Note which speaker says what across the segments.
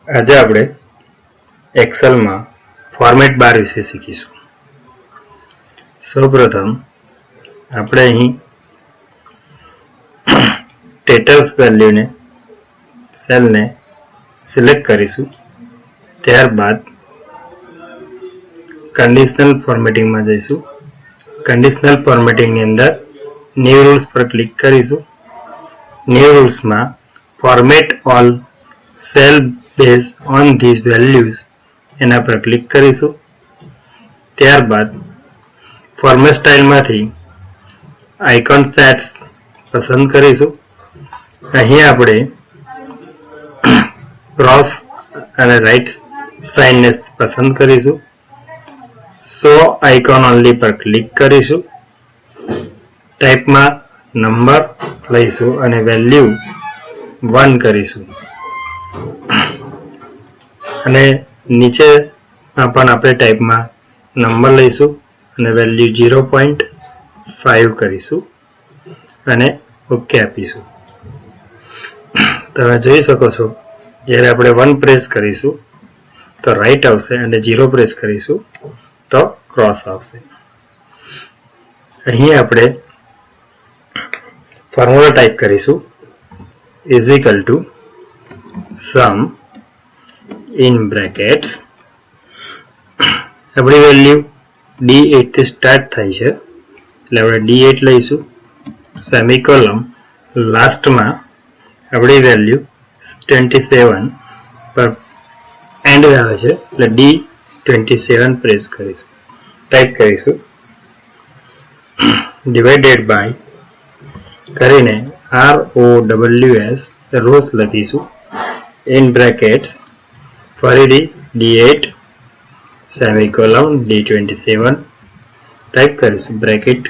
Speaker 1: આજે આપણે એક્સેલમાં ફોર્મેટ બાર વિશે શીખીશું. સૌપ્રથમ આપણે અહીં સ્ટેટસ વેલ્યુને સેલને સિલેક્ટ કરીશું. ત્યારબાદ કન્ડિશનલ ફોર્મેટિંગમાં જઈશું. કન્ડિશનલ ફોર્મેટિંગની અંદર ન્યૂ રૂલ્સ પર ક્લિક કરીશું. ન્યૂ રૂલ્સમાં format all cell based on these values એના પર ક્લિક કરીશું. ત્યારબાદ ફોર્મેટ સ્ટાઇલમાંથી આઇકોન સેટ્સ પસંદ કરીશું. અહીં આપણે ક્રોસ અને રાઈટ સાઇનને પસંદ કરીશું. શો આઇકોન ઓનલી પર ક્લિક કરીશું. ટાઈપમાં નંબર લઈશું અને વેલ્યુ 1 કરીશું અને નીચેમાં પણ આપણે ટાઈપમાં નંબર લઈશું અને વેલ્યુ 0.5 કરીશું અને ઓકે આપીશું. તમે જોઈ શકો છો જ્યારે આપણે 1 પ્રેસ કરીશું તો રાઈટ આવશે અને 0 પ્રેસ કરીશું તો ક્રોસ આવશે. અહીં આપણે ફોર્મ્યુલા ટાઈપ કરીશું is equal to sum in brackets આપણી વેલ્યુ D8 થી સ્ટાર્ટ થાય છે એટલે આપણે D8 લઈશું. સેમિકોલન લાસ્ટમાં આપણી વેલ્યુ 27 પર એન્ડ આવે છે એટલે D27 પ્રેસ કરીશું. ટાઈપ કરીશું ડિવાઇડેડ બાય કરીને ROWS રોઝ લખીશું in brackets ફરીથી D8 સેમિકોલન D27 ટાઈપ કરીશું. બ્રેકેટ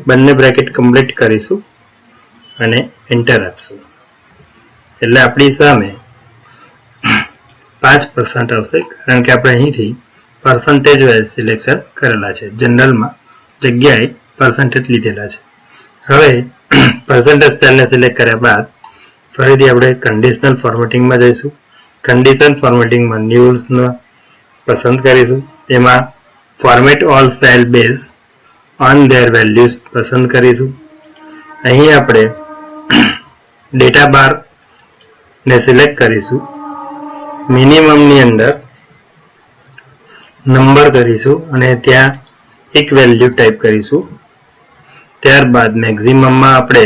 Speaker 1: બંને બ્રેકેટ કમ્પ્લીટ કરીશું અને એન્ટર આપશું એટલે આપણી સામે 5% આવશે કારણ કે આપણે અહીંથી પર્સન્ટેજ વાઇઝ સિલેક્શન કરેલા છે. જનરલમાં જગ્યાએ પર્સન્ટેજ લીધેલા છે. હવે પર્સન્ટેજ સેલને સિલેક્ટ કર્યા બાદ ફરીથી આપણે કન્ડિશનલ ફોર્મેટિંગમાં જઈશું. કન્ડિશન ફોર્મેટિંગમાં ન્યૂ રૂલ્સનો પસંદ કરીશું. તેમાં format all cell base on there values પસંદ કરીશું. અહીં આપણે ડેટા બાર ને સિલેક્ટ કરીશું. મિનિમમની અંદર નંબર કરીશું અને ત્યાં એક વેલ્યુ ટાઈપ કરીશું. ત્યારબાદ મેક્સિમમમાં આપણે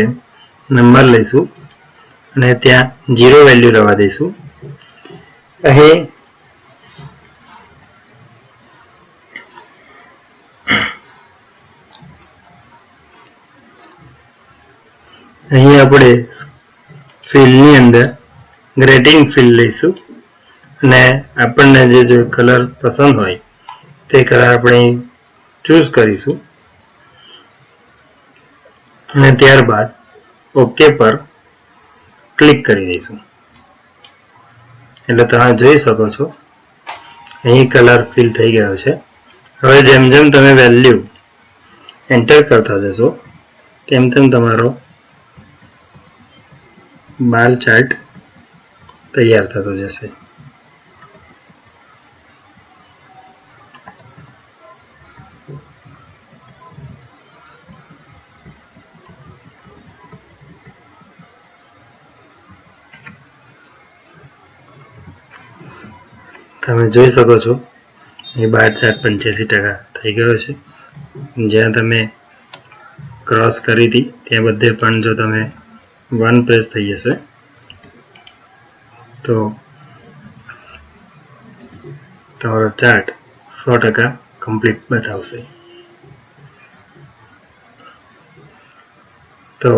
Speaker 1: નંબર લઈશું અને ત્યાં 0 વેલ્યુ રહેવા દઈશું. અહીં આપણે ફિલ્ડની અંદર ગ્રેડિંગ ફિલ્ડ લઈશું અને આપણને જે કલર પસંદ હોય તે કલર આપણે ચૂઝ કરીશું અને ત્યારબાદ ઓકે પર ક્લિક કરી દઈશું એટલે તમે જોઈ શકો છો અહીં કલર ફિલ થઈ ગયો છે. હવે જેમ જેમ તમે વેલ્યુ એન્ટર કરતા જશો તેમ તેમ તમારો બાર ચાર્ટ તૈયાર થતો જશે. તમે જોઈ શકો છો એ બાર ચાર્ટ 85% થઈ ગયો છે. જ્યાં તમે ક્રોસ કરી હતી ત્યાં બધે પણ જો તમે 1 પ્રેસ થઈ જશે તો તમારો ચાર્ટ 100% કમ્પ્લીટ બતાવશે. તો